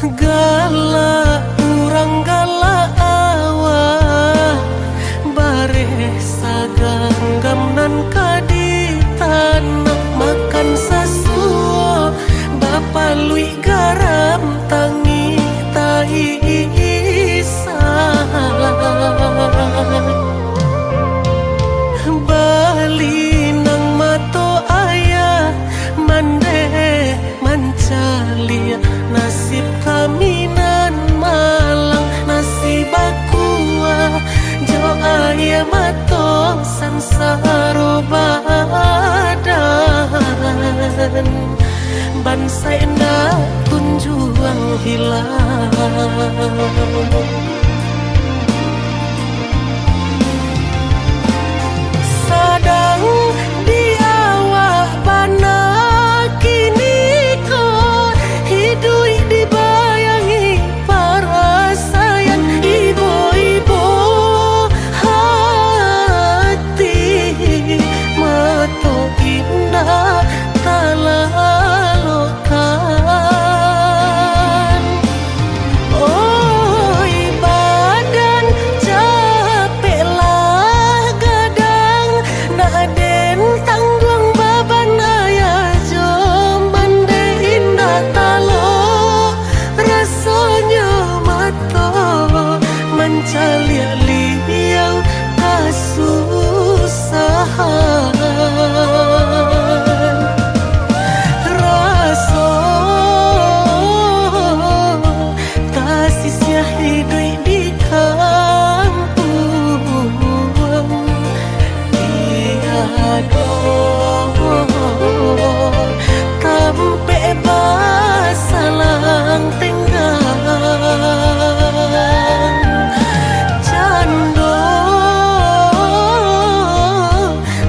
Galak urang galak awak bare saganggam nan kadi tanah makan sasuo bapa lui garam tangi taisa bali nang mato ayah mande mancalia nasib kami nan malang nasib aku jo ayah mato sansaro badan bangsa indah kunjuang hilang sadang di awak bana kini ko hidui dibayangi para sayang ibu-ibu hati mato indah talalokan oi badan capek lah gadang naden tanggung baban ayah jom bande indah talo rasanya mato mencalia liau kasusahan raso kasisnya hidup di kampung tiado tampe basalang tenggang cando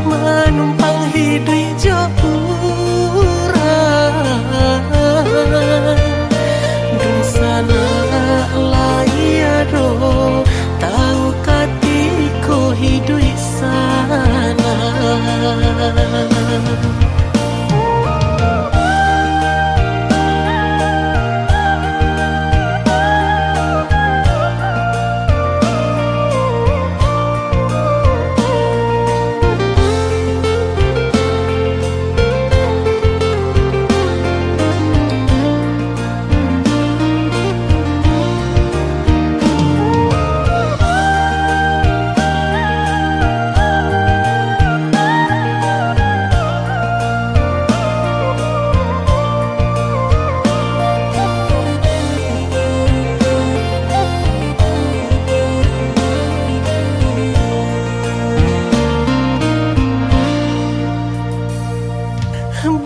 menumpang hidup jauran dung sana layado tahu katiko hidup sana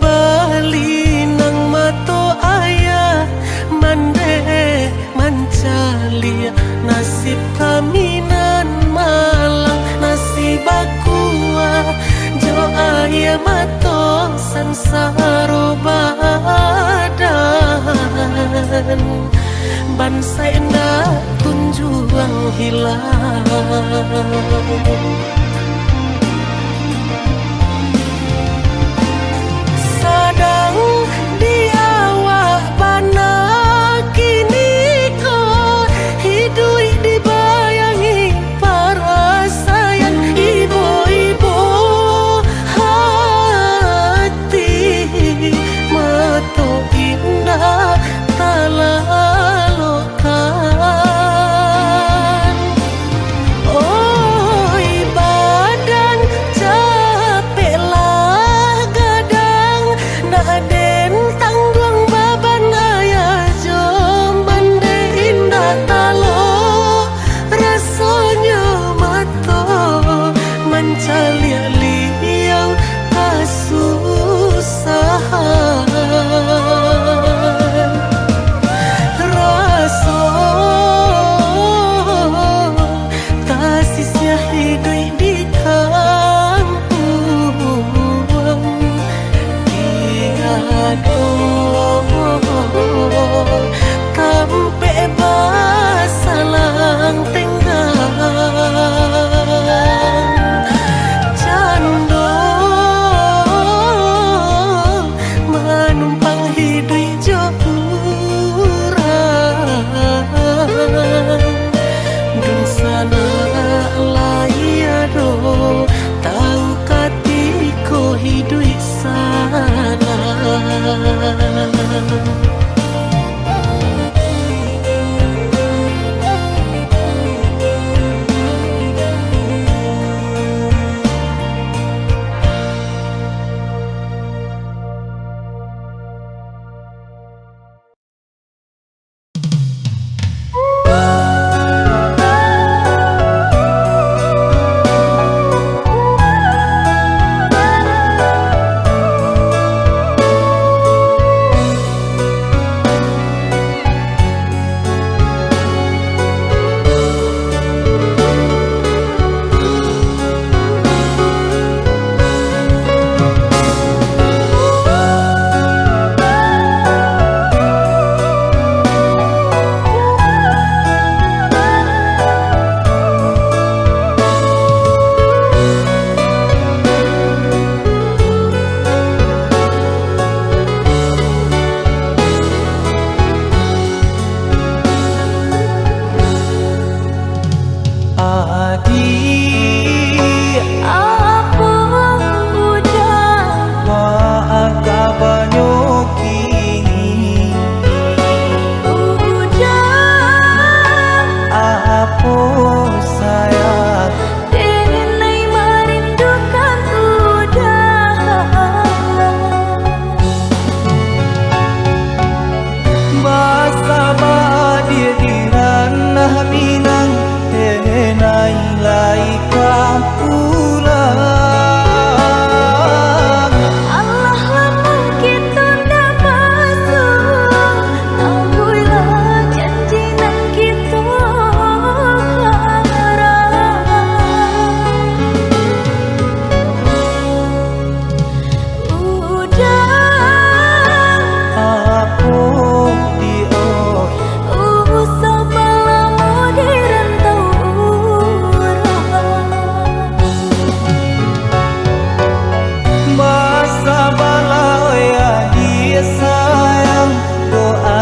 bali nang mato ayah mande mancalia nasib kami nan malang nasib aku jo ayah mato sansaro badan bangsa indah kunjuang hilang sadang di awak bana kini ko hidui dibayangi para sayang ibu-ibu hati mato indah talalokan oi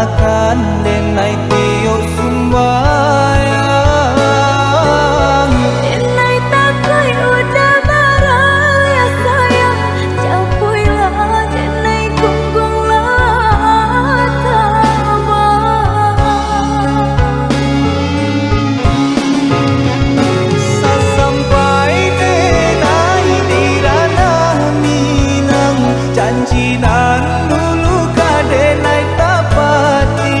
makan denai tiok sumbayang. Denai takoi udah marah ya sayang, capuilah denai kunggunglah tabang. Sasampai denai di ranah Minang, janji nan dulu ka denai tapati.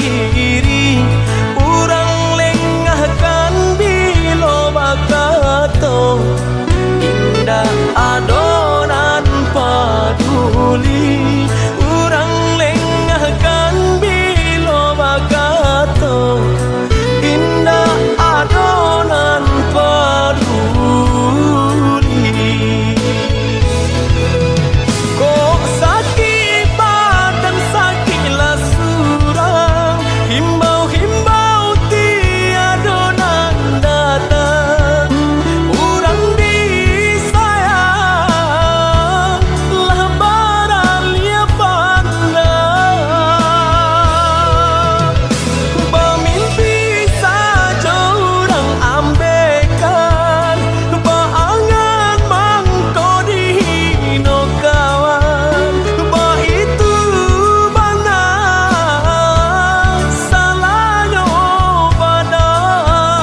iri, urang lengahkan bilo bakato, indah adonan paduli, urang lengahkan bilo bakato, indah adonan paduli. Kok sakit badan sakitlah surang, himbau-himbau tiadonan datang, urang disayang lah baralia pandang, bermimpi saja urang ambekan, baangan mangko dihino kawan, ba itu benar salahnya badan.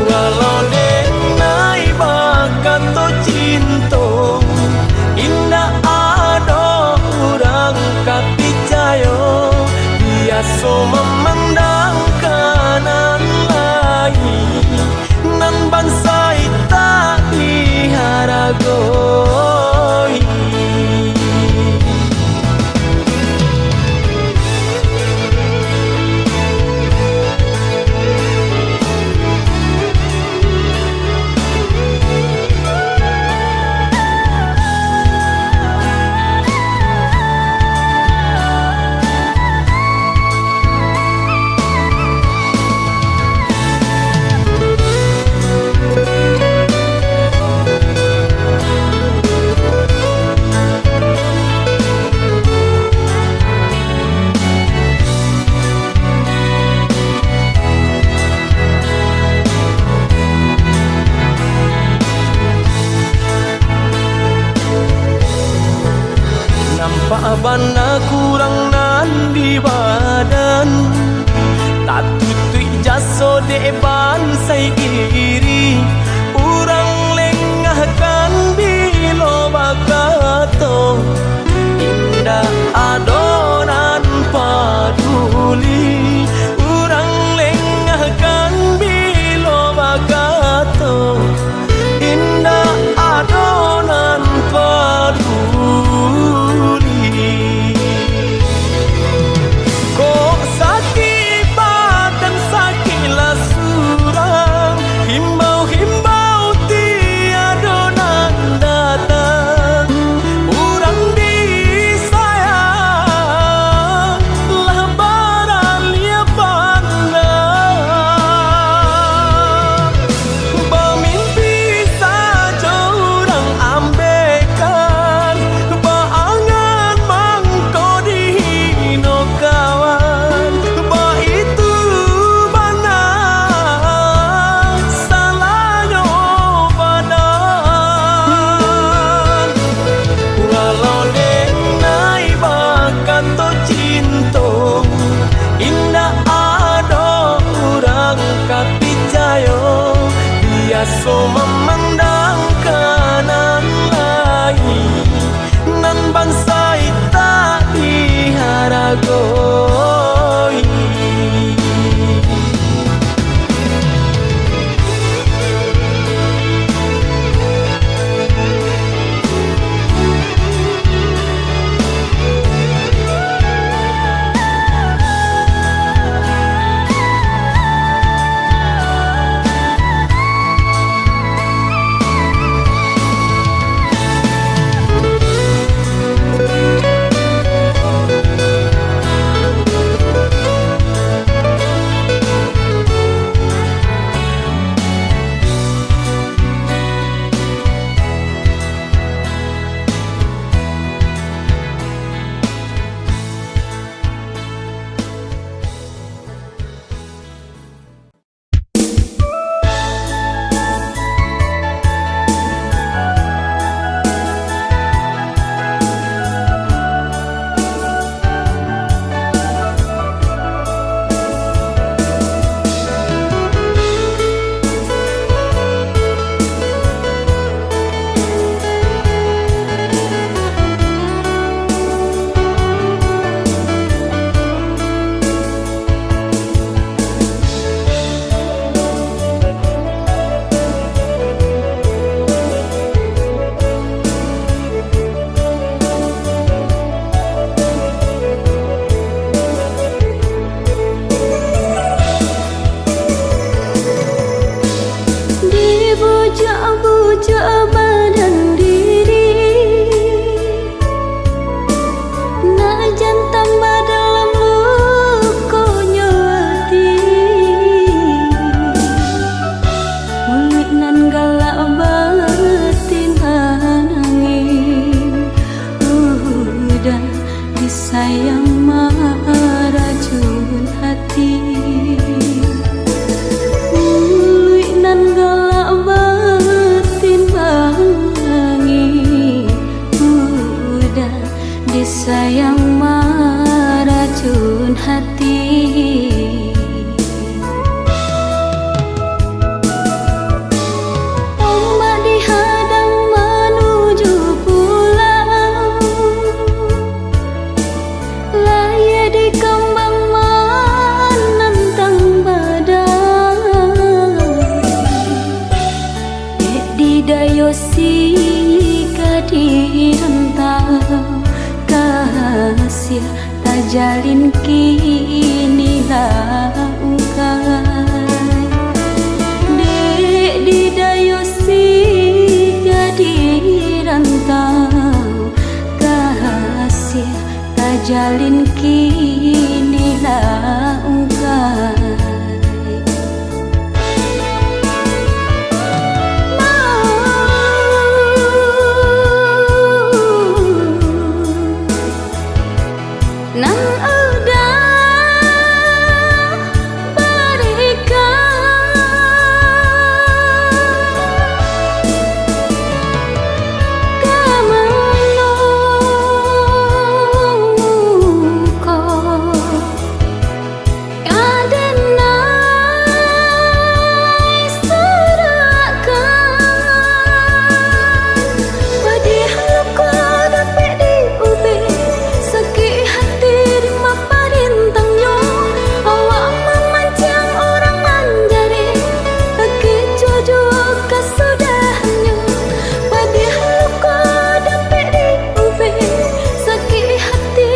Walau denai bakato cinta, indah ado urang kapicayo, biasa memandang kanan lain, nan bangsa tak diharagoi. Nampak bana kurang nan di badan, tak tutui jaso depan sai iri, urang lengahkan bilo bakato, indah adonan paduli, urang lengahkan bilo bakato, indah adonan paduli. Kok sakit badan sakitlah surang, himbau-himbau si di rentau kasih tak jalin kini lah ungkai dek di dayo si di rentau kasih tak jalin kini lah ungkai nang udah berikan kemana kau adenai serahkan padahal kau dapat diubi sakit hati parintangnya awak memancang orang manjari kecuju kesudahannya padahal kau dapat diubi sakit hati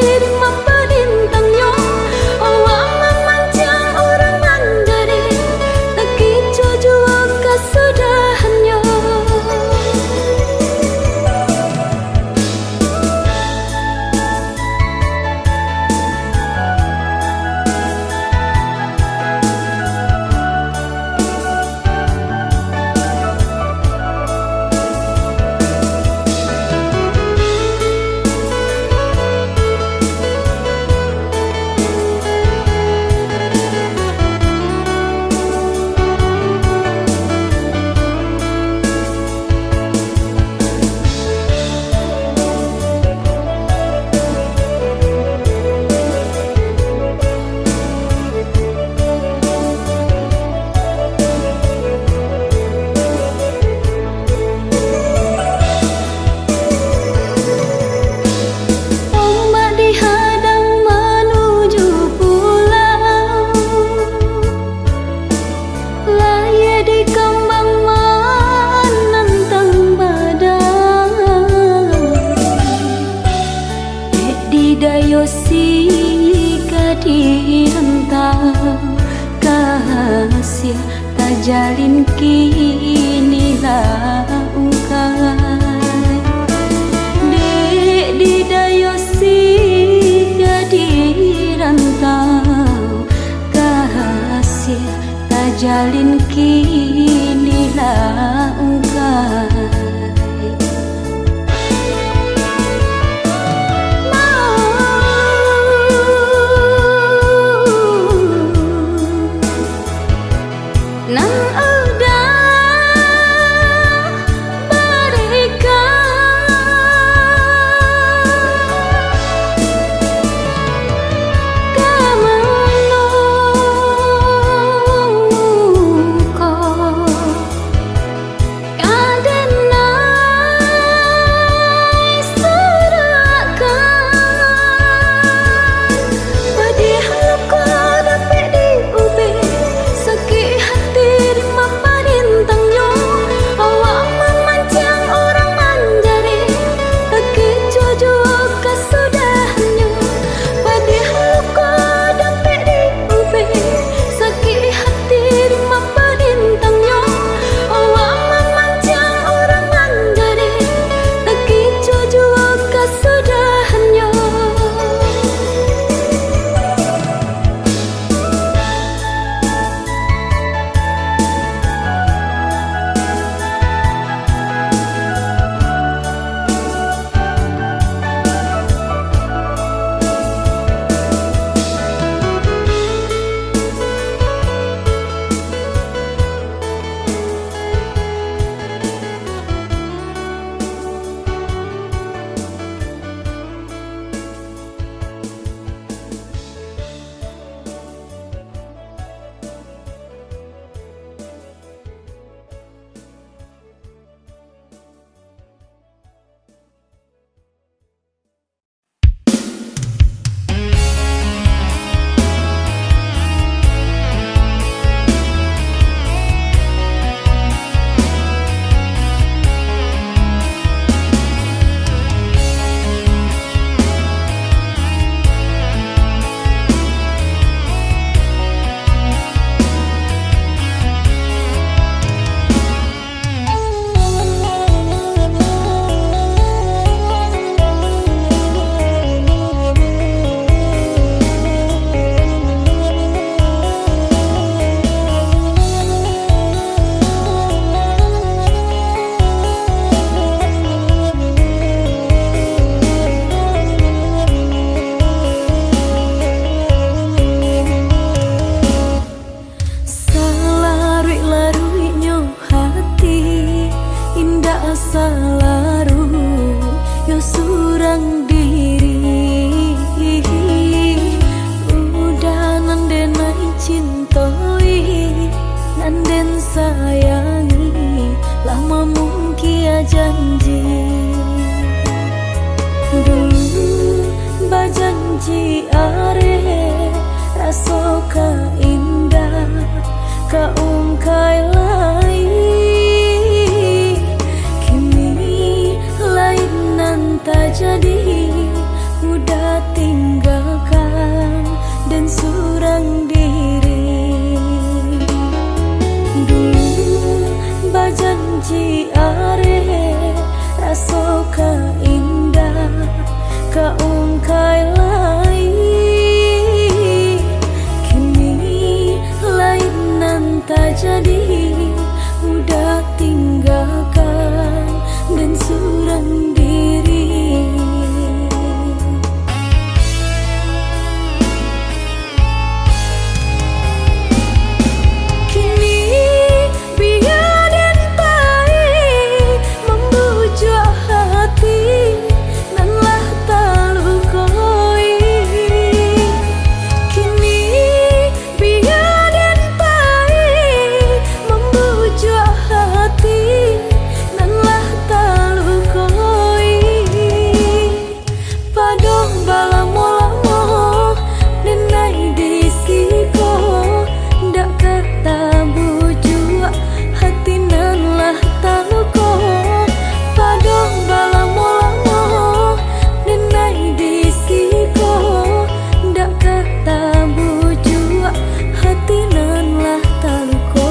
parintangnya awak memancang orang manjari kecuju kesudahannya dayo si di rentau kasih tak jalin kini lah ungkai dek di dayo si di rentau kasih tak jalin kini lah ungkai nang udah masa lalu yo surang diri udah nandenai cintoi nanden sayangi lama mungkin janji dulu bajanji are rasoka indah kaungkai lai kini lain nanta jadi udah tinggalkan dan surang diri dulu bajanji are rasoka indah kaungkai lai kini lain nanta jadi udah tinggalkan dan surang diri. Kini biar dan pahit membujuk hati nan lah talukoi. Kini biar dan pahit membujuk hati nan lah talukoi. Padong balamo-lamo denai disiko ndak kata bujuk hati nan lah taluko. Padong balamo-lamo denai disiko ndak kata bujuk hati nan lah taluko.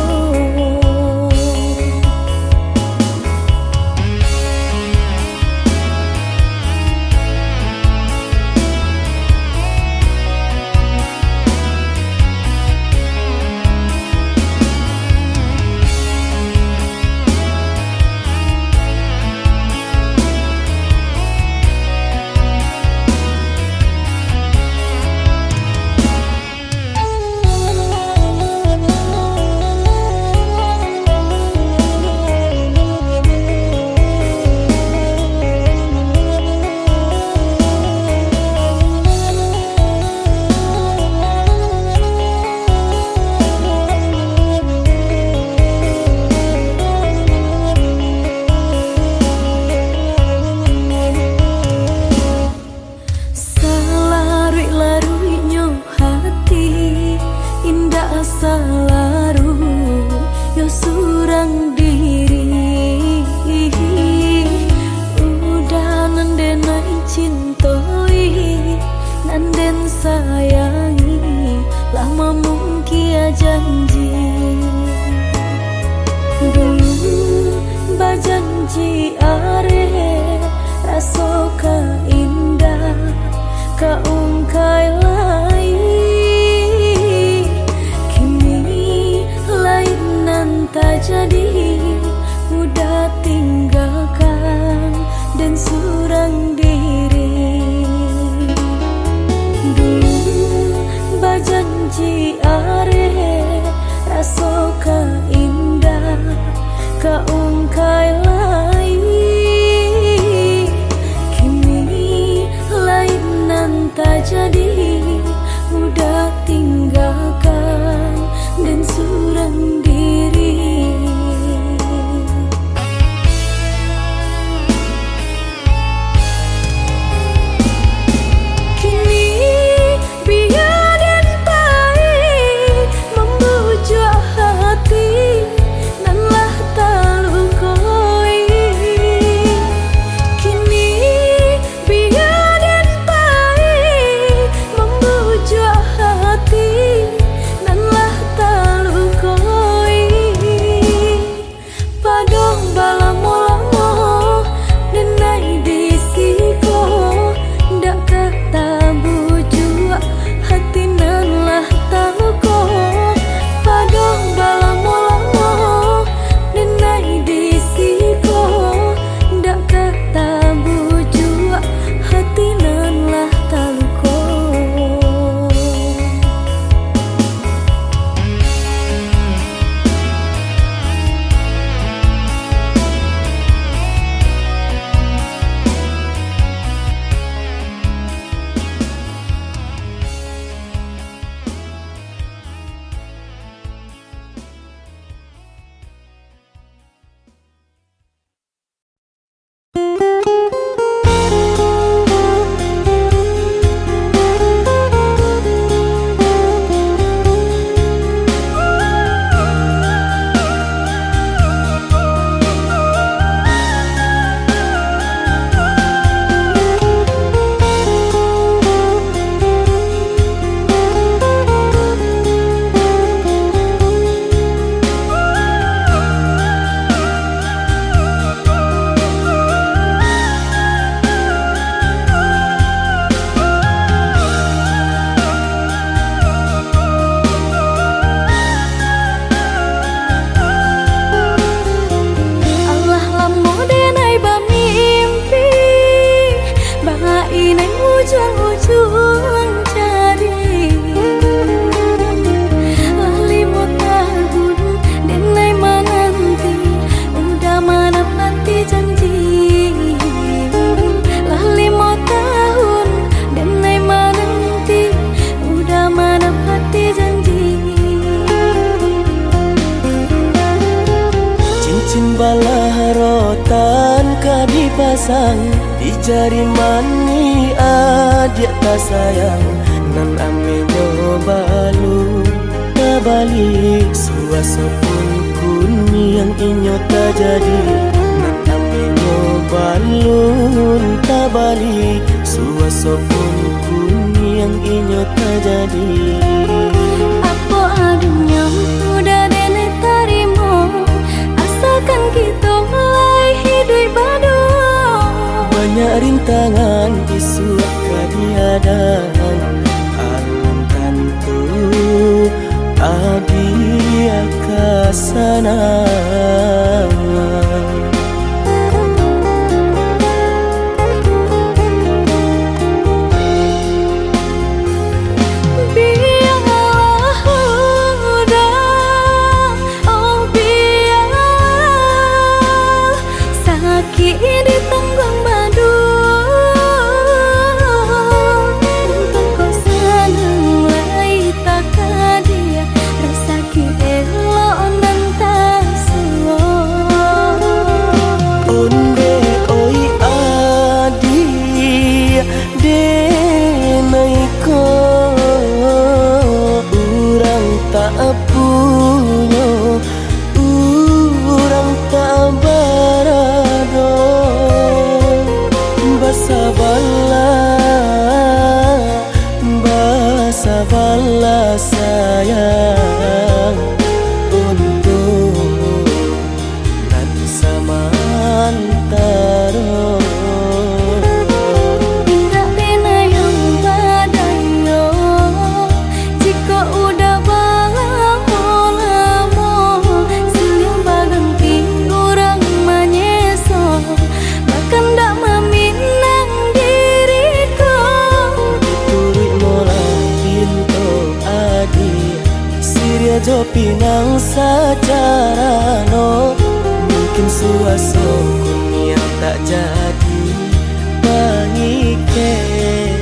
Larui-laruinyo hati indah salaru yo surang diri udah nandenai cintoi nanden sayangi lama mungkin janji dulu bajanji are rasoka indah kaungkai lai kini lain nanta jadi udah tinggalkan dan surang diri dulu bajanji are rasoka indah kaungkai lai kini lain nanta jadi udah tinggalkan dan surang diri. Kini biar dan pahit membujuk hati nan lah talukoi. dipasang di jari mani adik tak sayang nan amenyo balu tabali suasa pun kuni yang inyo tak jadi nan amenyo balun tabali suasa pun kuni yang inyo tak jadi. Apa adanya udah nenek tarimo asalkan kita mulai hidup badu. Banyak rintangan disuap kadiadaan alam tentu adia kasana. Sabarlah sayang untuk nan samantaro. Indah pena yang badayo jika udah lamo siang baganti orang menyeso bahkan tak meminang diriku Turut mola pinto adi Siria jo pinang secara no mungkin suaso kun yang tak jadi mengikat.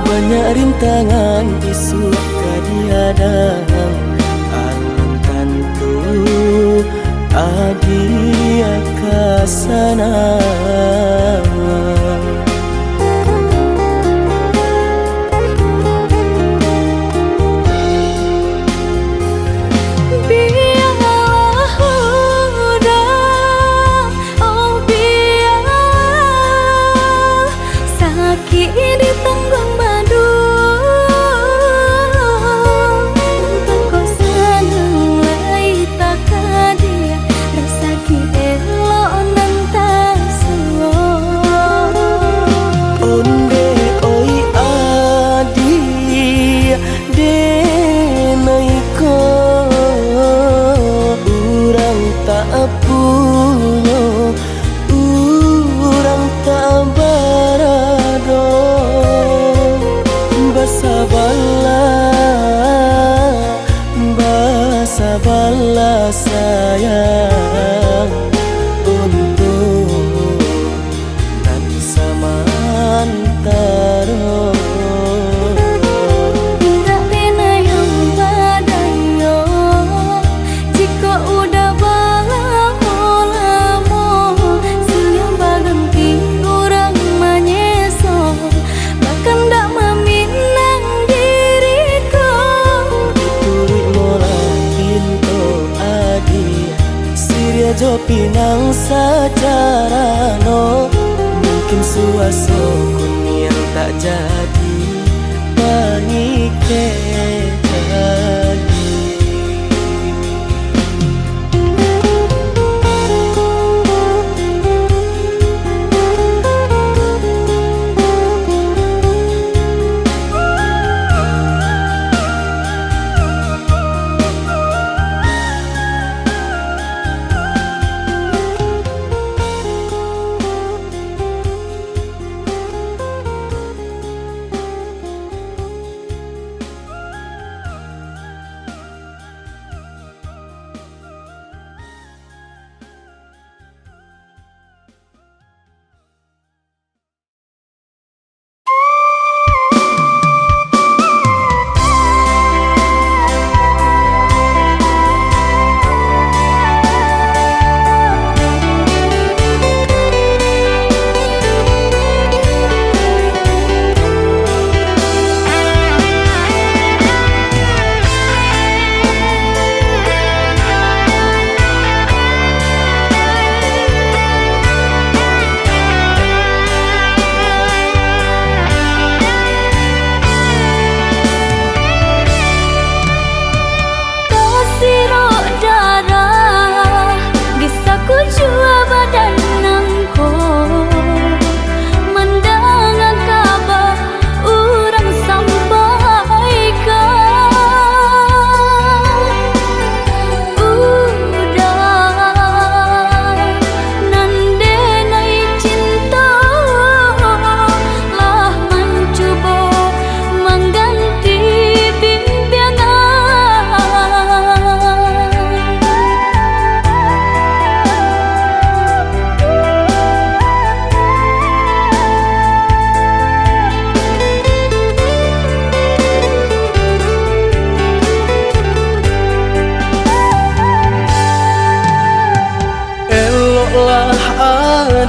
Banyak rintangan disuap kadiadaan alam tentu adia kasana. Sabarlah sayang untuk nan samantaro. Indah pena yang badayo jika udah lamo siang baganti orang menyeso bahkan tak meminang diriku Turut mola pinto adi Siria jo pinang secara no mungkin suaso kun yang tak jadi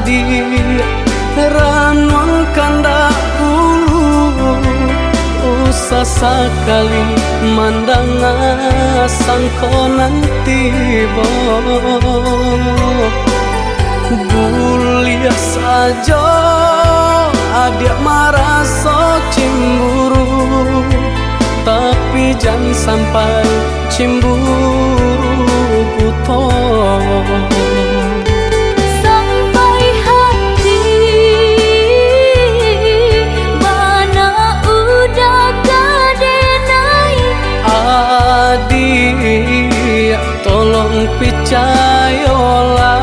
adi ranong kanda ulu usah sekali mandang sangko nanti bo bulia saja adik merasa cemburu tapi jangan sampai cemburu buto sampai hati mana udah kadenai adik tolong percayalah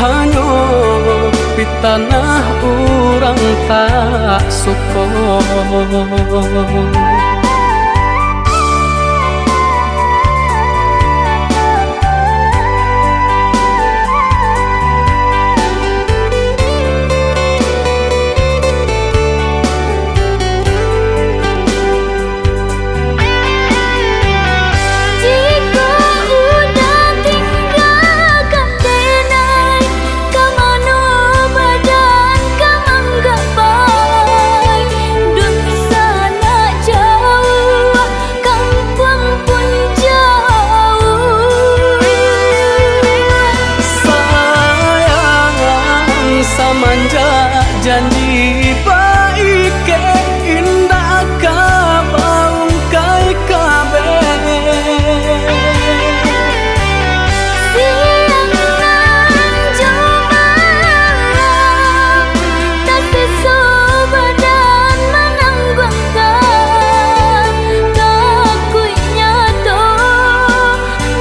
hanya di tanah orang tak suka. Janji baik ke indah kabang kai kabe siang nan cuma tak sesu badan menanggungkan takunya to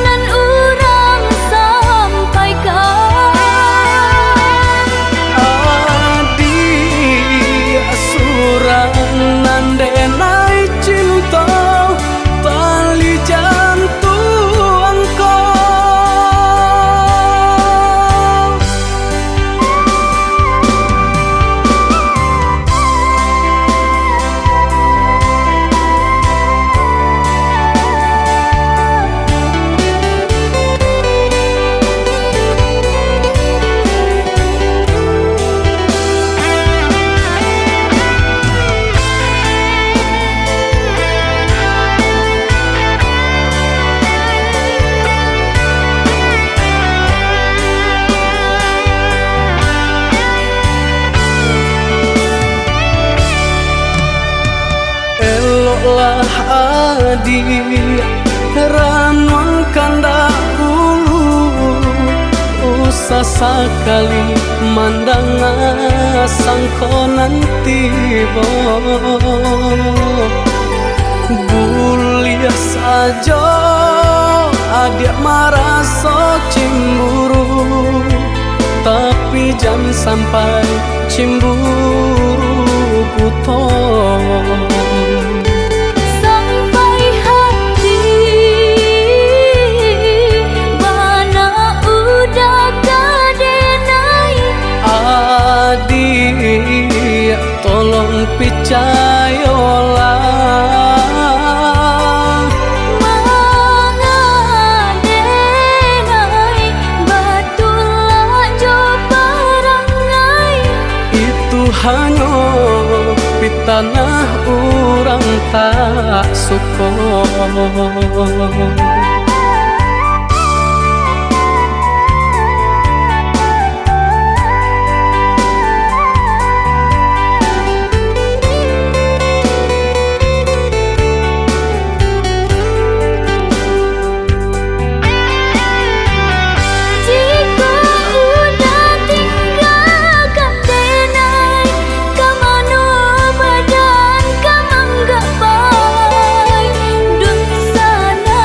nan urang sampaikan nandenai cinta tali jantungku lah adi ranong kanda ulu usah sekali mandang sangko nanti bo bulia saja adik merasa cemburu tapi jangan sampai cemburu buto tolong percayalah mengadenai batulah jo parangai itu hanya di tanah orang tak suka. Dun sana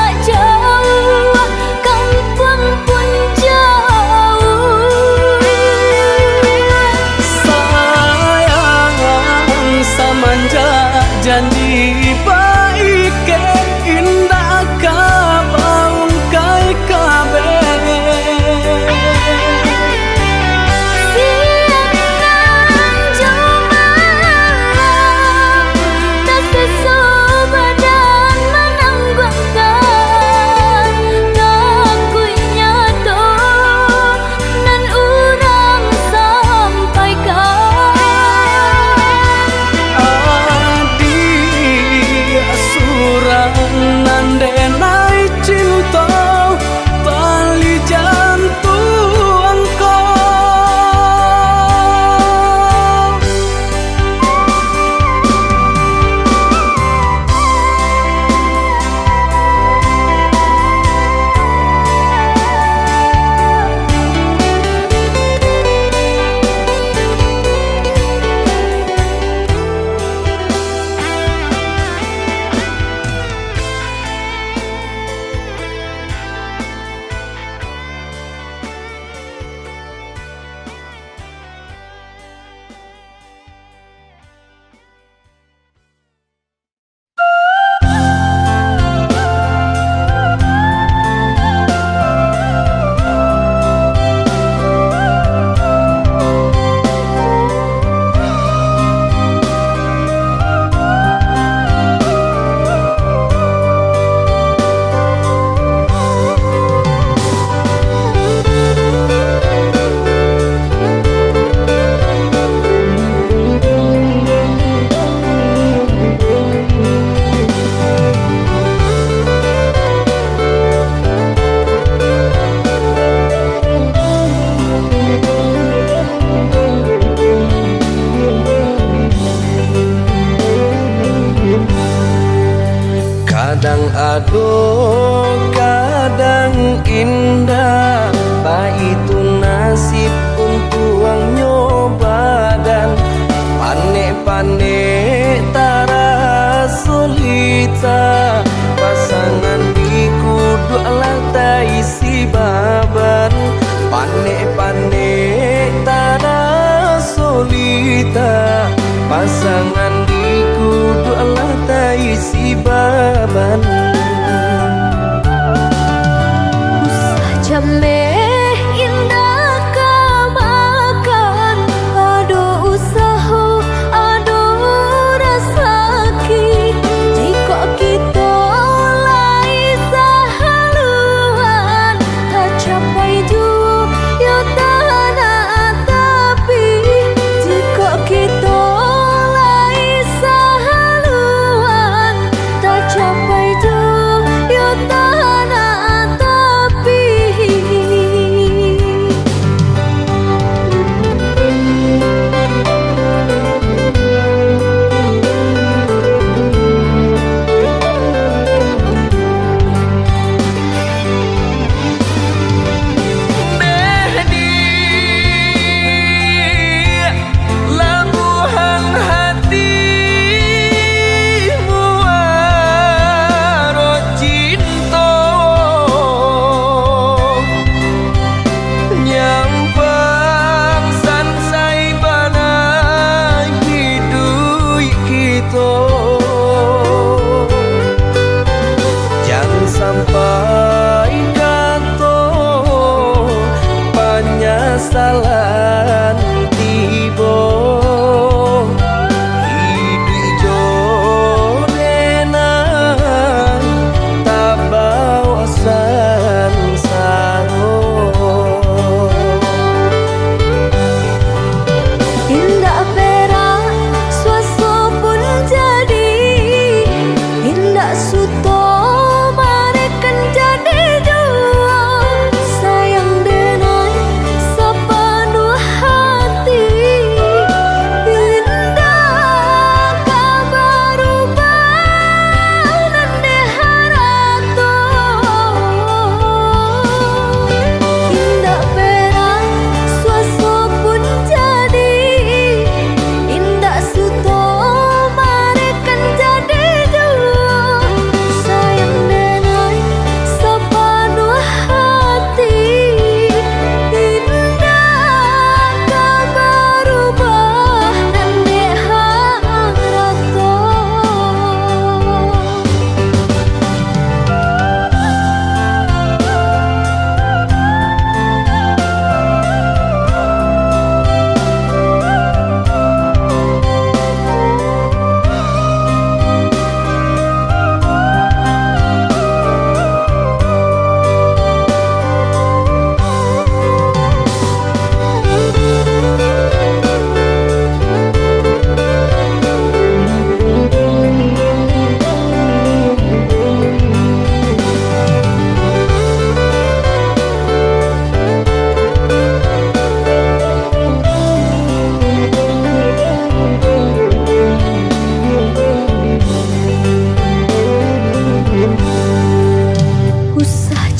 baban panek-panek tanah solita pasangan di kudu Allah tak isi baban Jameh indah kamakan aduh usaha aduh rasaki jika kita lai sahaluan tak capai juga tanah tapi jika kita lai sahaluan tak capai juga tanah tapi sampai kanto penyesalan tiba hidup jodenan tak bawa sansaro indah perak suasana pun jadi indah suto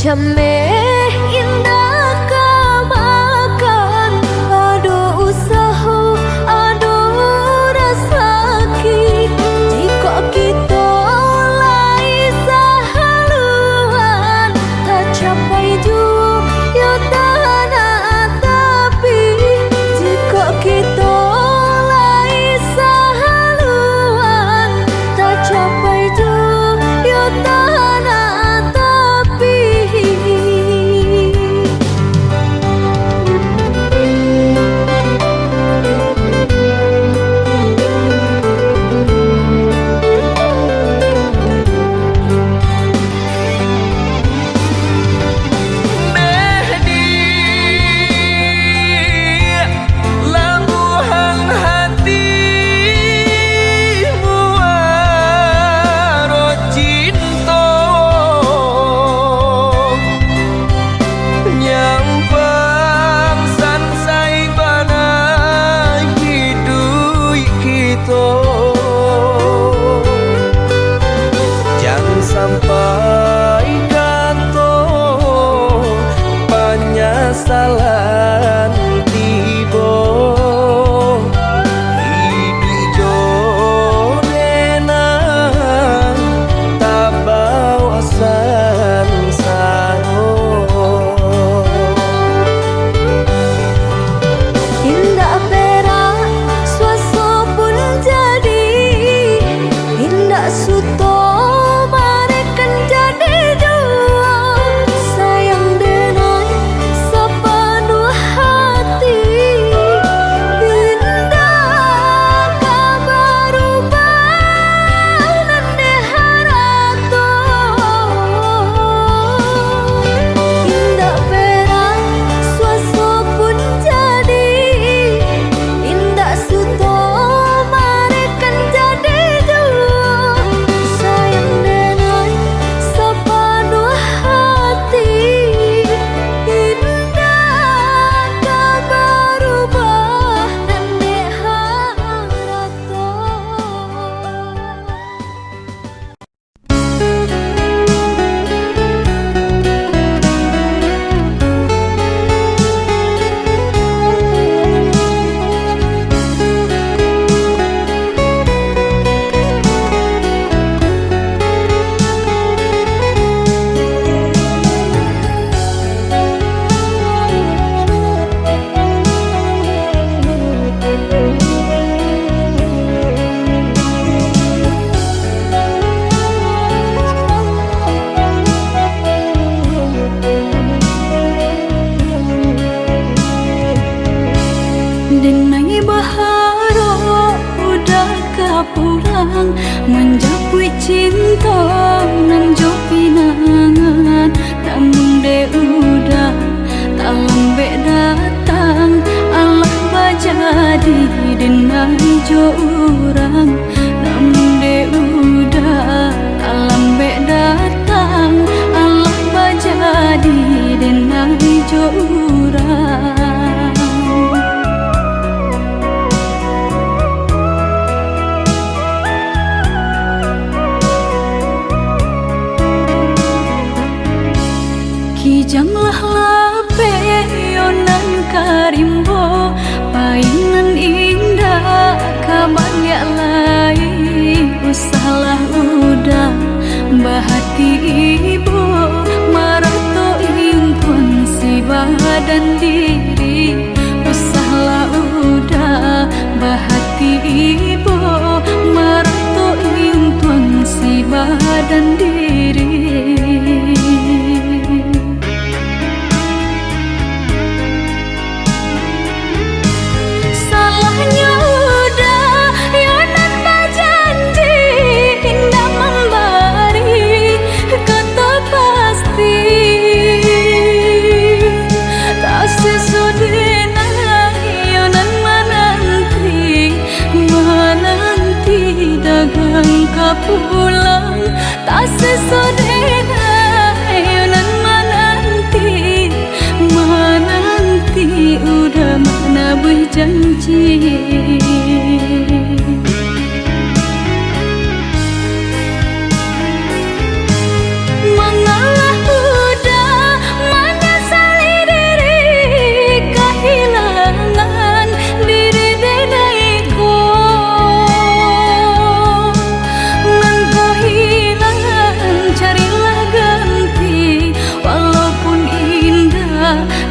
Jameh indah kamakan aduh usaha aduh rasaki jika kita lai sahaluan tak capai juga tanah tapi jika kita lai sahaluan tak capai juga tanah tapi sampai kanto penyesalan tiba hidup jodenan tak bawa sansaro Denai baharo udah kapulang menjapui cinta nan jo pinangan, namun de udah tak lambe datang Allah bajadi denai jo urang, namun de udah tak lambe datang Allah bajadi denai jo urang. Kijanglah lape yonan karimbo, painan indah kabanyak lai, usahlah udah bahati ibu marato impun si badan diri, usahlah udah bahati ibu marato impun si badan diri. Pulang tak sesodena yonan menanti udah mana berjanji. Mengalah udah menyesali diri kehilangan diri denaiku.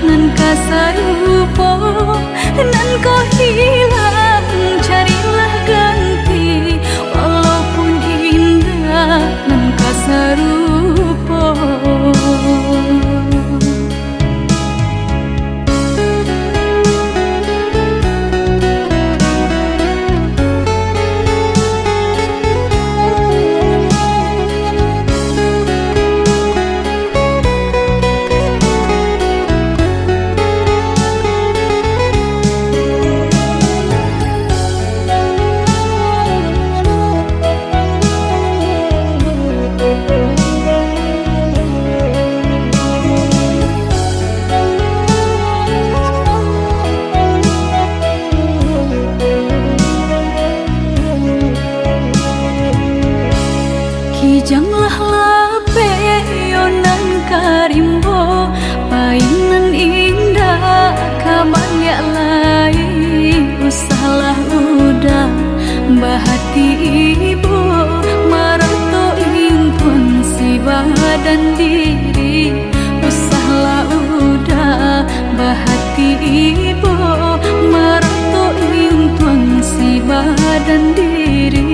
Nan kasarupo nan kau hilang, carilah ganti walaupun indah nan kasarupo. Kijanglah lape yonan karimbo, painan indah kabanyak lai, usahlah udah bahati ibu marato impun si badan diri, usahlah udah bahati ibu marato impun si badan diri.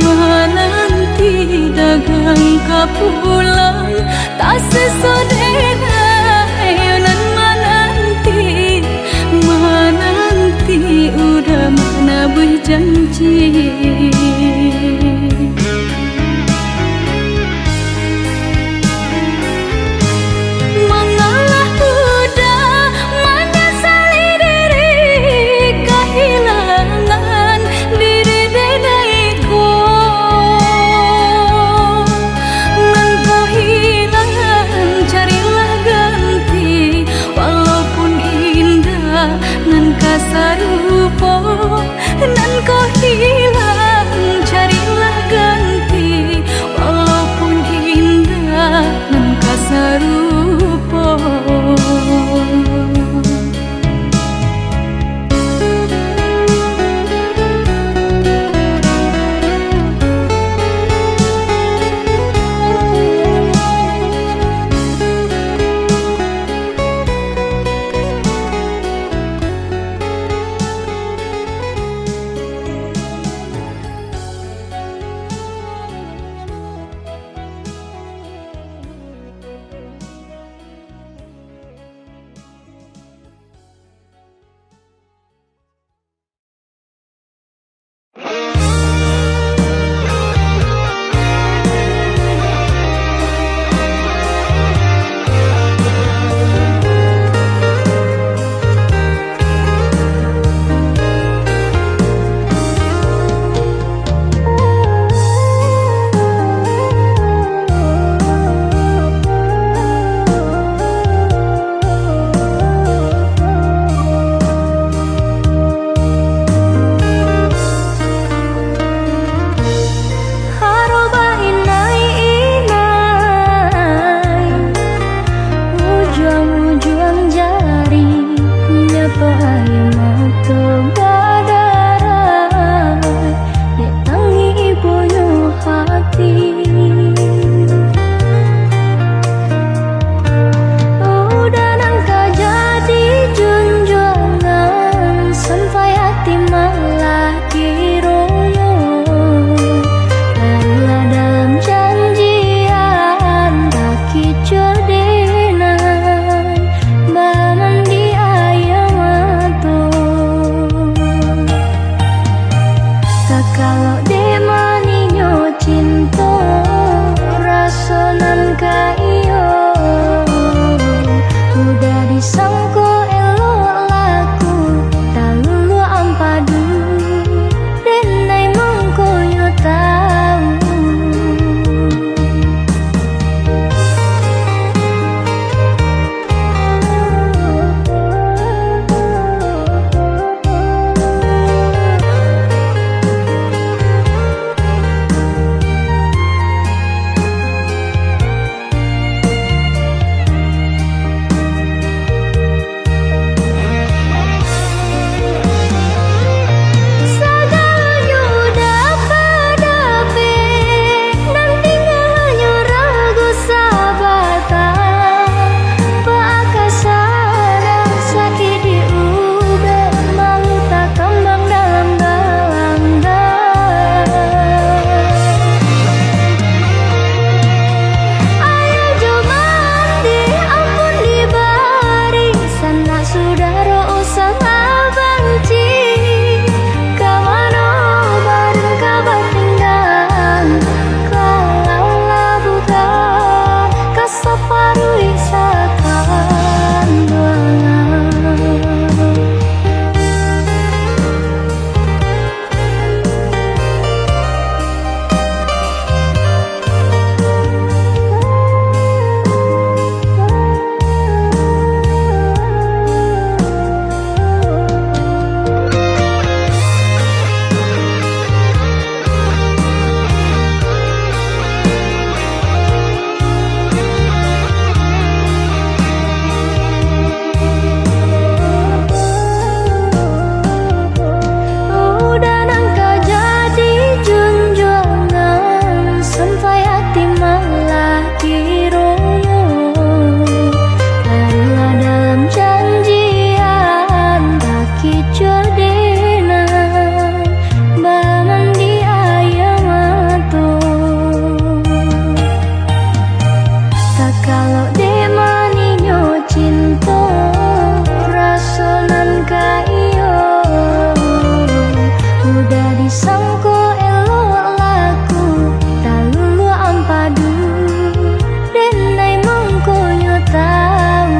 Menanti dagang kapulang tak Sangko elok laku talulu ampadu denai mangkoyo tahu.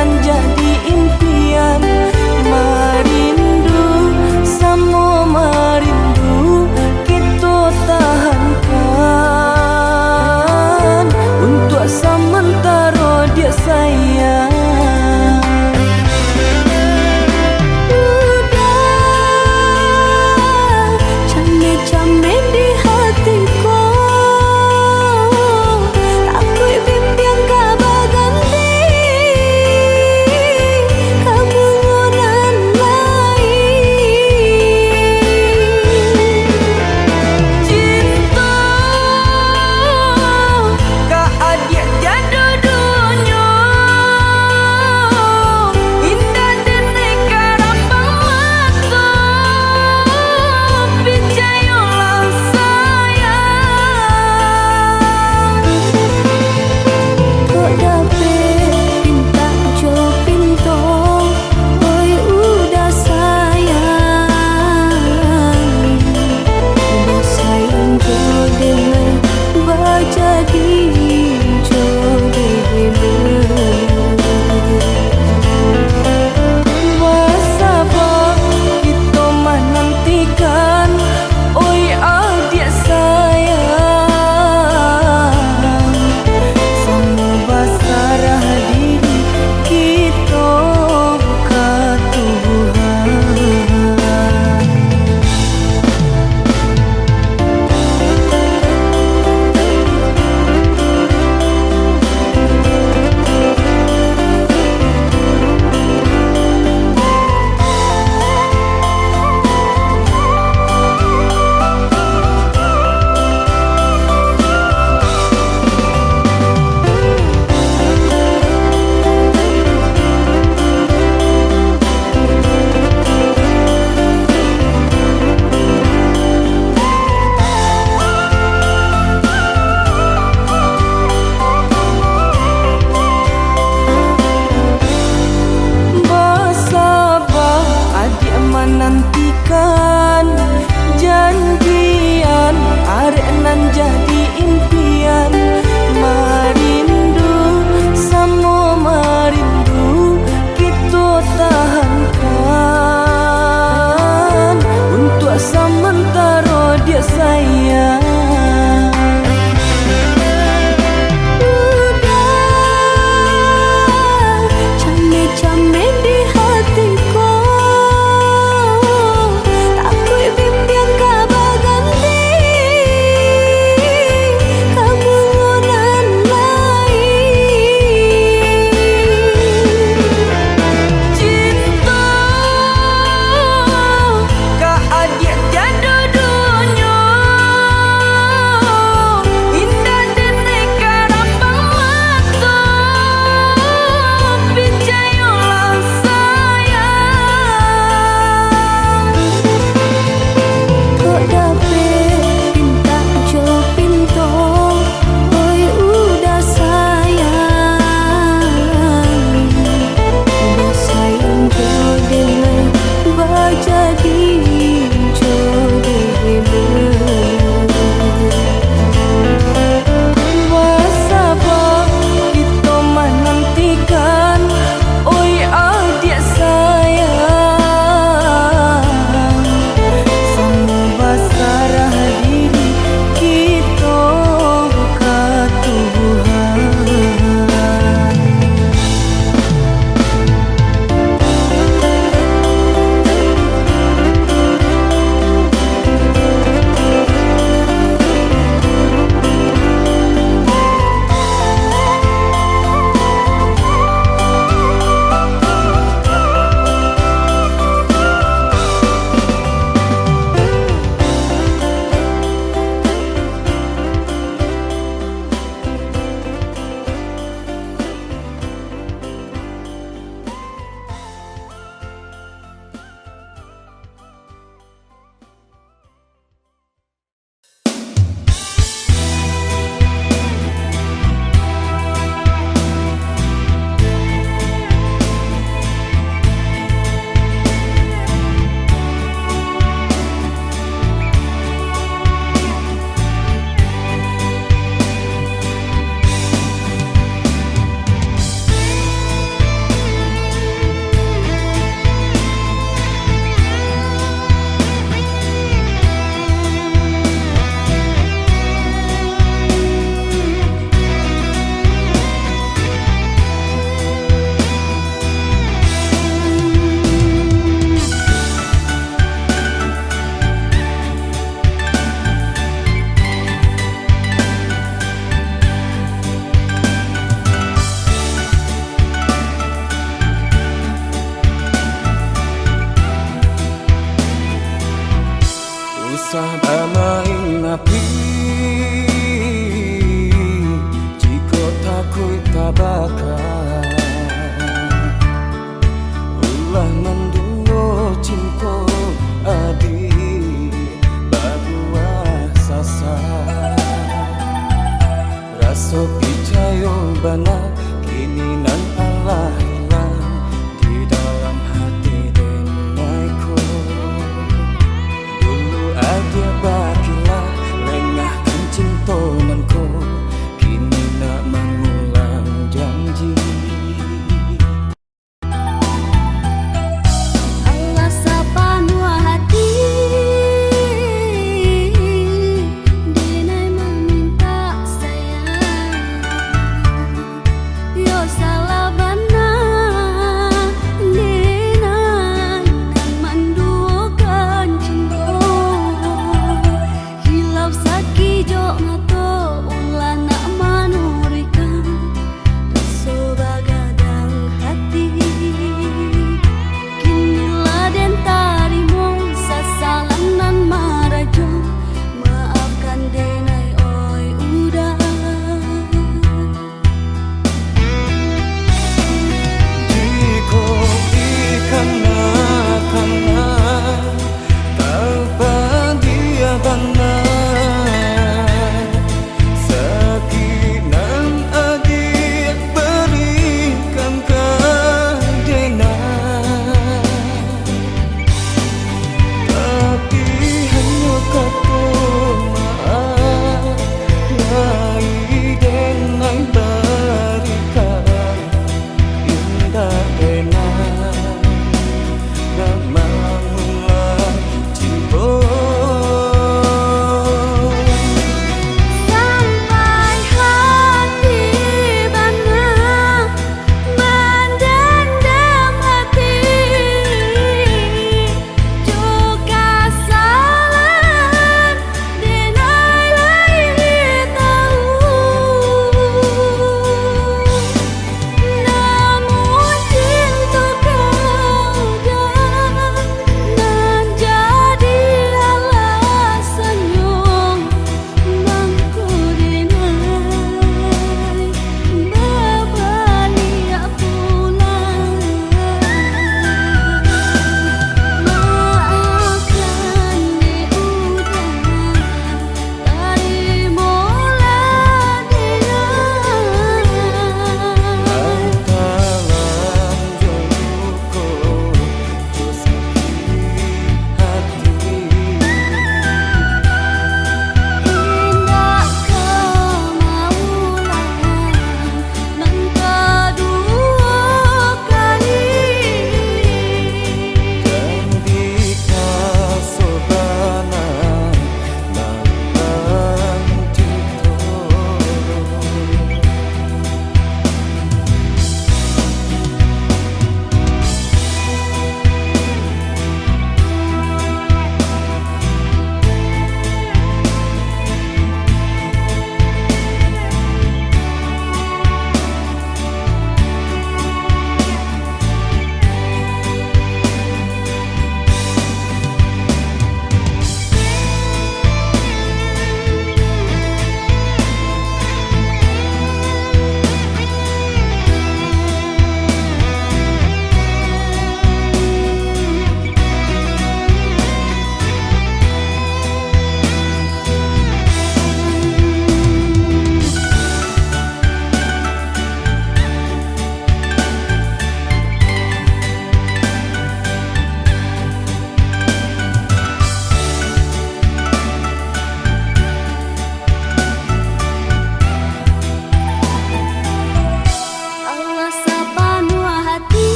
nan jadi impian. Marindu samo marindu kita tahankan untuk sementara dia sayang. Cambe di hatiku, takut bimbang kabar ganti. Kamu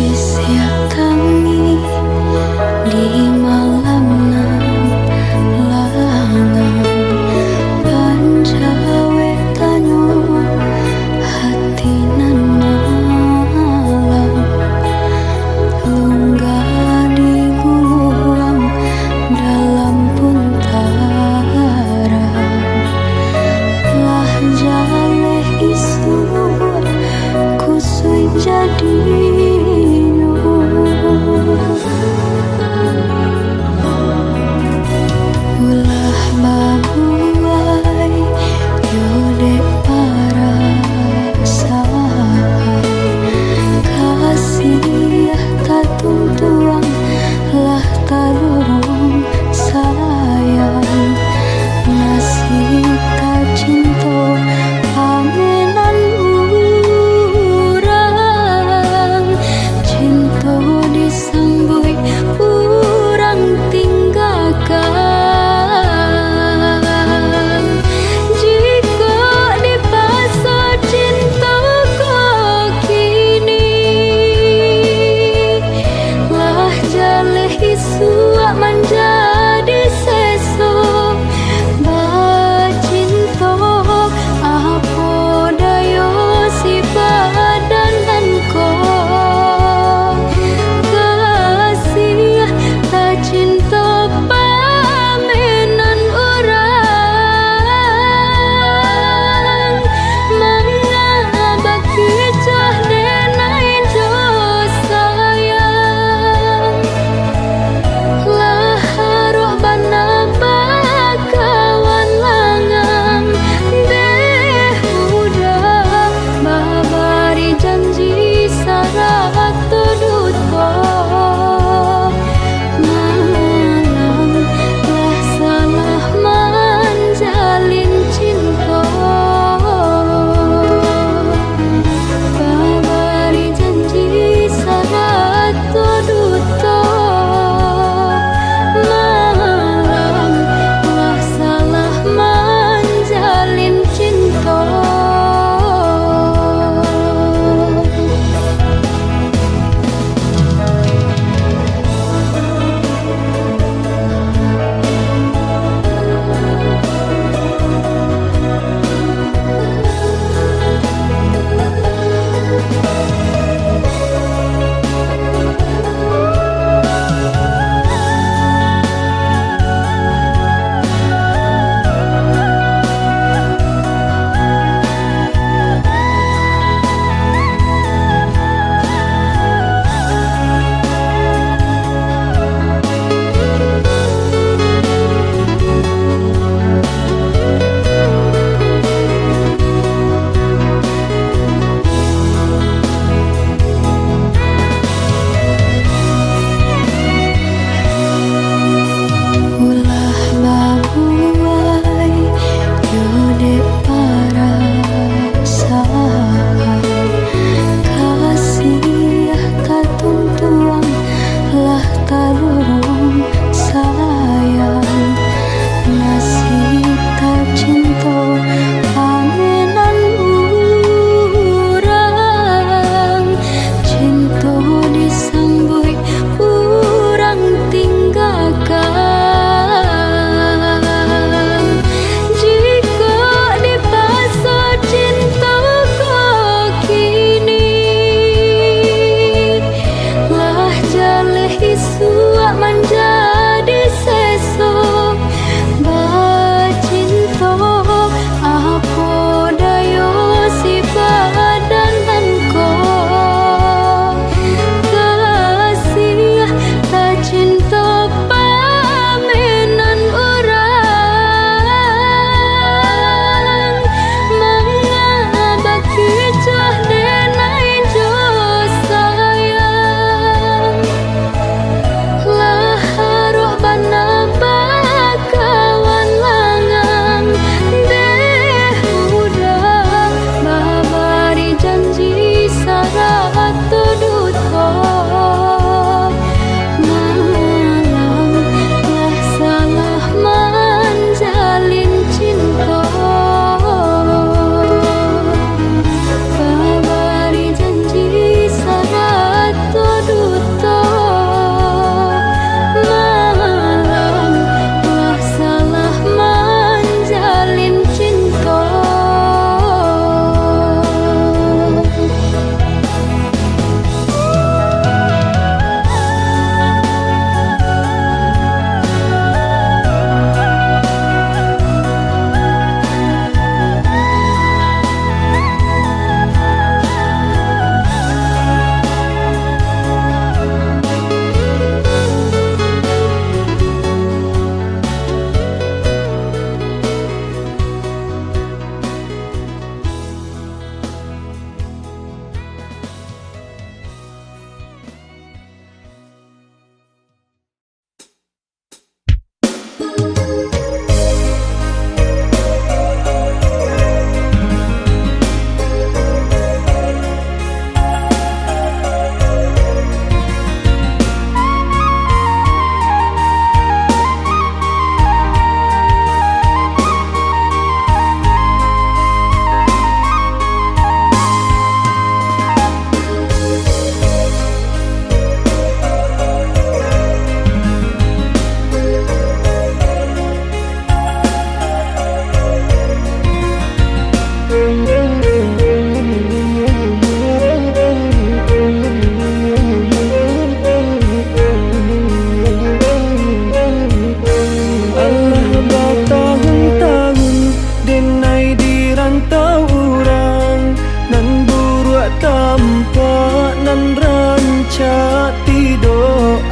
Siap tangi di malam nan lanang pancawe tanyo hati nan malam lunggah di guam dalam puntara lah jaleh isu kusui jadi ulah babuai yode para kasih tak tuntuang lah tadurung sayang nasib tak cinta pamenan urang cinta disambui urang tinggalkan jika dipaksa cinta kau kini lah jaleh isu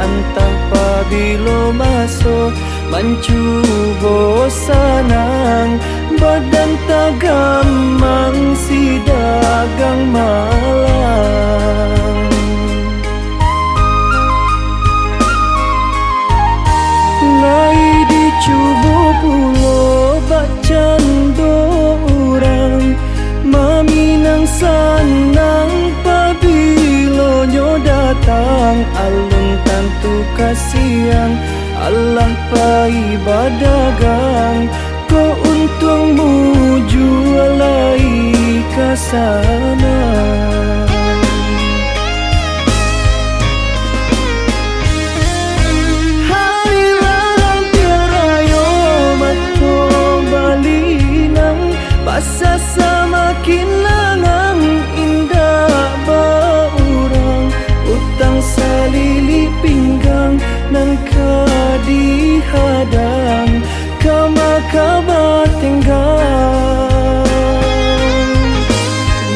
antah pabilo maso mancubo sanang badan tagamang si dagang malang lai dicubo pulo bacando orang maminang sanang pabilo nyo datang alung tantu kasiang Allah paibadagang ko untungmu jualai kasana hari larang tiarayo mato balinang pasa semakin langang indah baurang utang salili pinggang nan kadihadang kama kabatenggang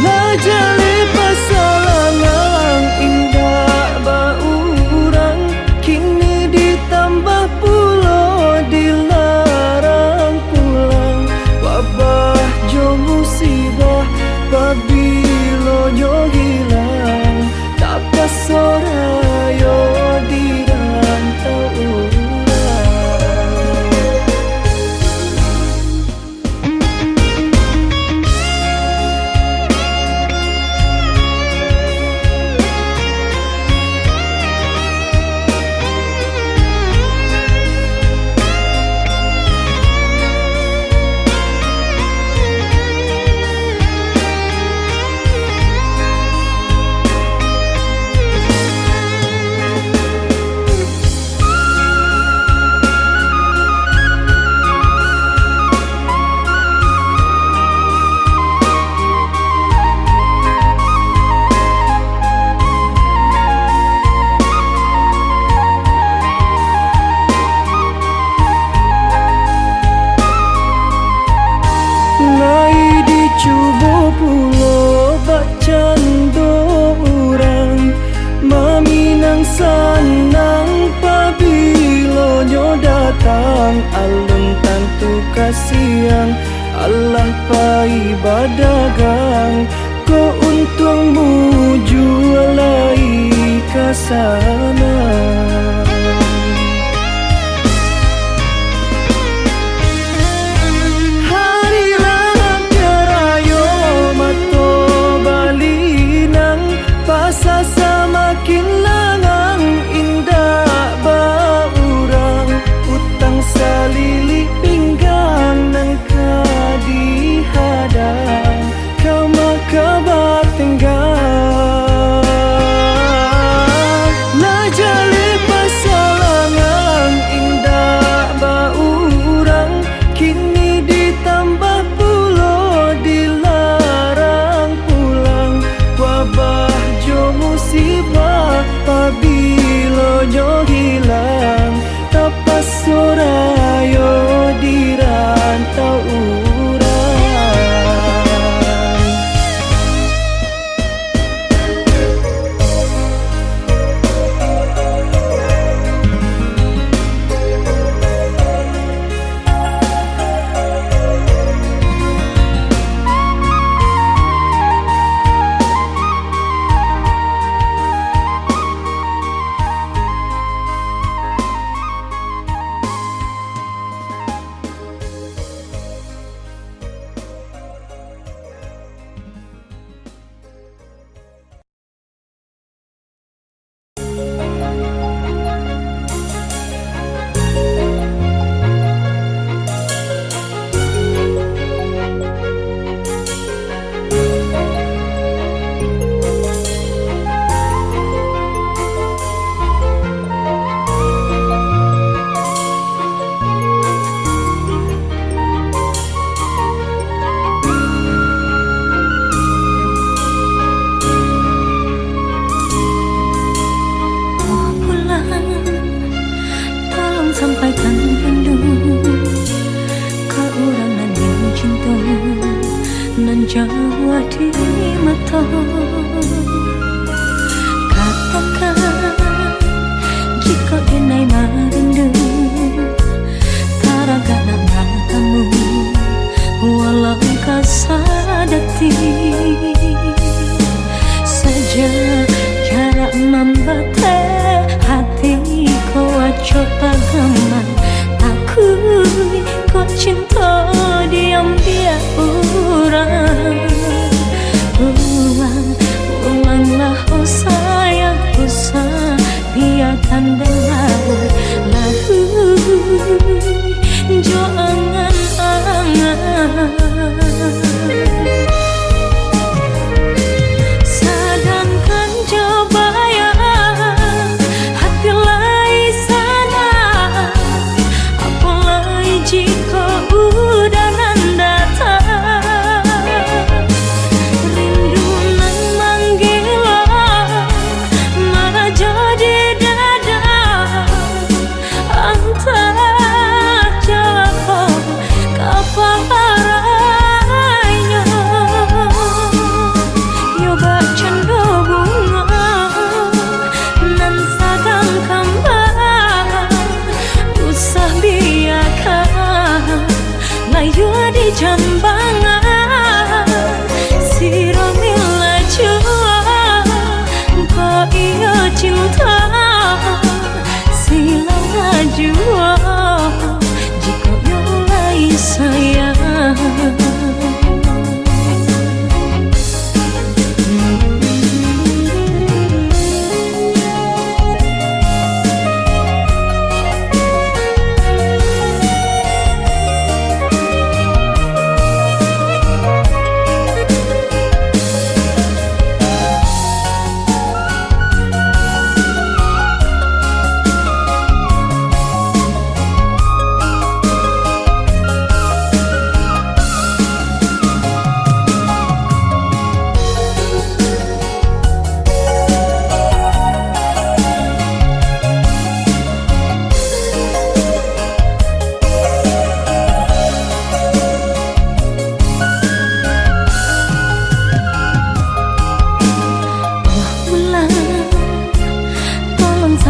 lajali pasalangang indah baurang kini ditambah pulo dilarang pulang wabah jo musibah pabilo jo hilang tak pasorayo di rantau urang alun tantu kasiang Allah paibadagang ko untungmu jualai kasana hari larang tiarayo mato balinang pasa semakin langang indah baurang utang salili pinggang nang kadihadang kama kabatenggang lajali pasalangan indah baurang kini ditambah pulo dilarang pulang wabah jo musibah pabilo jo hilang tapas sorayo di rantau urang Jawa di mata katakan jika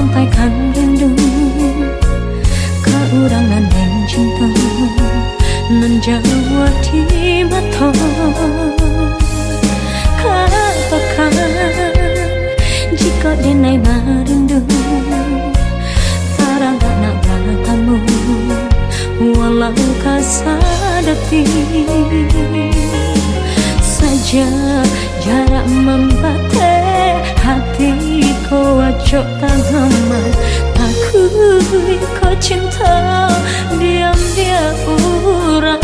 sampaikan rindu ke urang nan yang cinta nan Jawa di mata. Katakan jika denai merindu tarang nak bertemu walau kasadati saja jarak membatasi hatiku wajok tangan takui kau cinta diam-diam urang.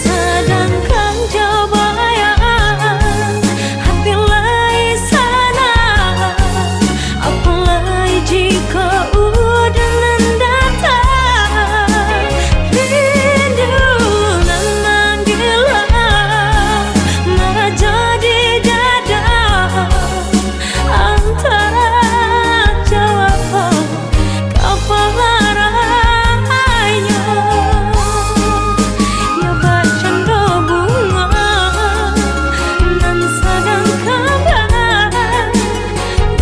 Sedangkan jauh bayang hati lain sana, apalagi jika udah datang rindu nan menggila merajai di dada antara jawab kaparannya ya bercanda bunga nan sedang kabar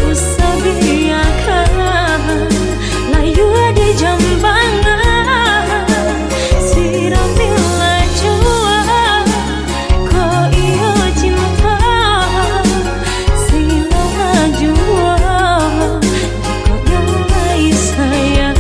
usah biarkan layu di jambangan siramilah jua ko iyo cinta sila jua jika yang lain sayang.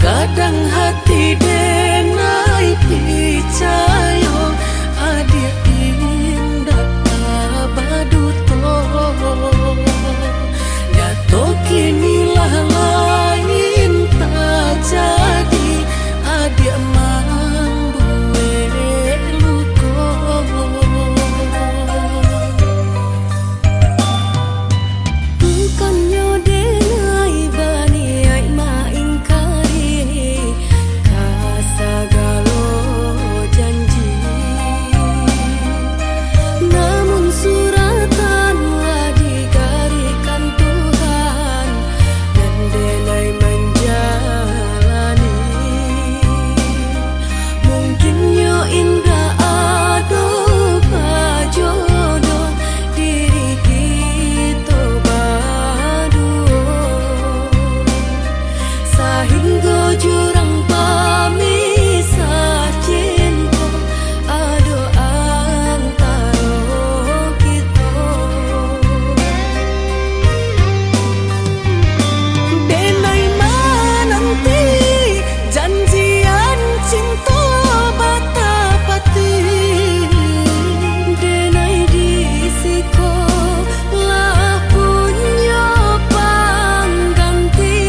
Kadang hati denai picayo adik indah baduto dato kinilah lain tak jadi adik mambuwe luko bukannya denai bani ai main kasagalo janji namun suratan digarikan Tuhan dan denai menjalani mungkin yo indah ado jodoh diri kita berdua sehingga jurang pamisah cinta ado antara kita. Denai menanti janjian cinta batapati denai disiko lah punya pangganti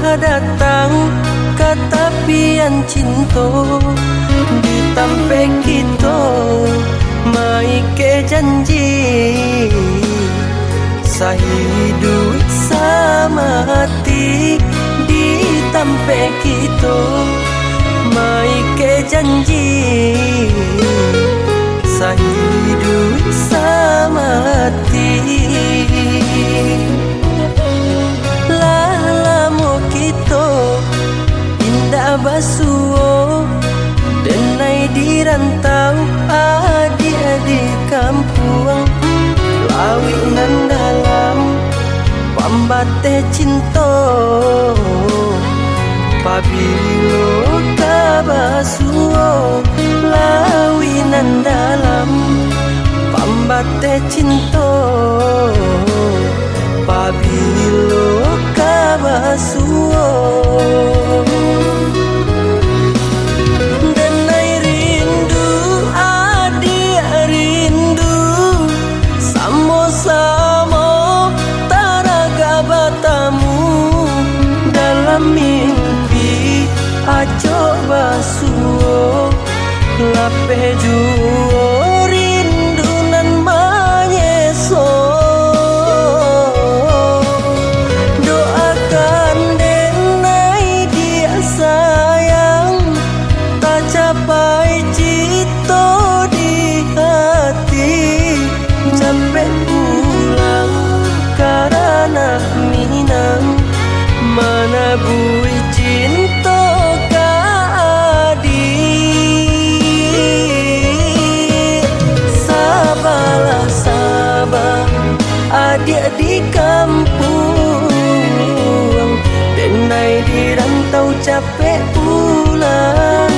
datang ke tepian cinta ditampe kita mai ke janji sahidup samati ditampe kita mai ke janji sahidup samati lalamu kita indah basuo denai di rantau adik-adik kampung lawi nan dalam pambate cinta pabilo kabasuo lawi nan dalam pambate cinta pabilo kabasuo denai rindu adik rindu samo-samo taraga batamu dalam mimpi aco basuo lape juo rindu nan manyeso doakan denai dia sayang tak capai cito di hati sampai pulang karena minang mana bui cinta ka adik sabalah sabar adik di kampung denai di rantau capek pulang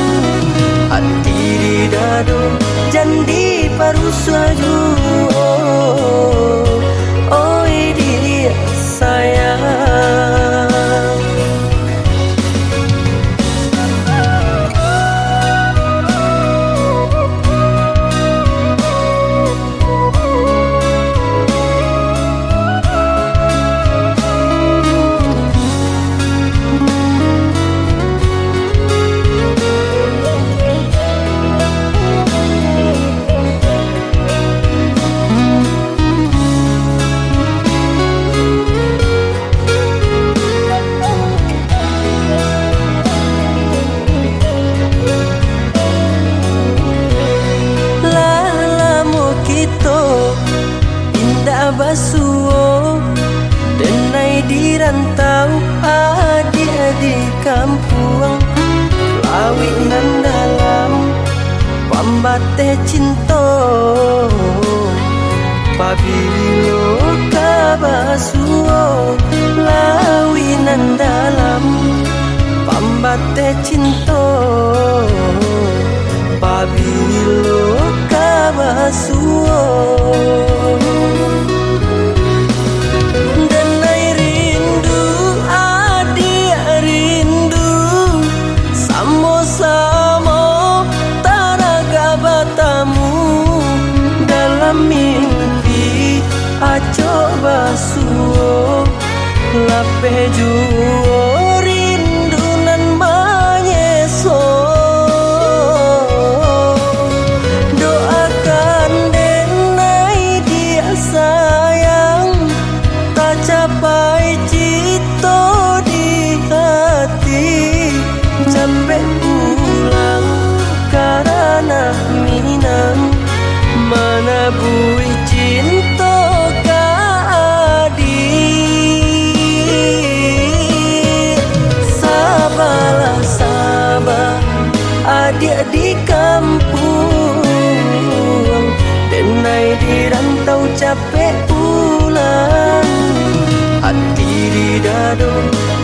hati di dado jandi paru suaju oi dia sayang basuo denai di rantau adik-adik kampung lawi nan dalam pambate cinta pabilo kabasuo lawi nan dalam pambate cinta pabilo kabasuo denai rindu adik rindu samo-samo taraga batamu dalam mimpi aco basuo lape juo rindu nan manyeso doakan denai dia sayang tak capai cito di hati sampai pulang karena minang mana bui cinta ka adik sabalah sabar adik di kampung denai di rantau capek pulang hati di dado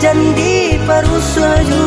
jandi paru suaju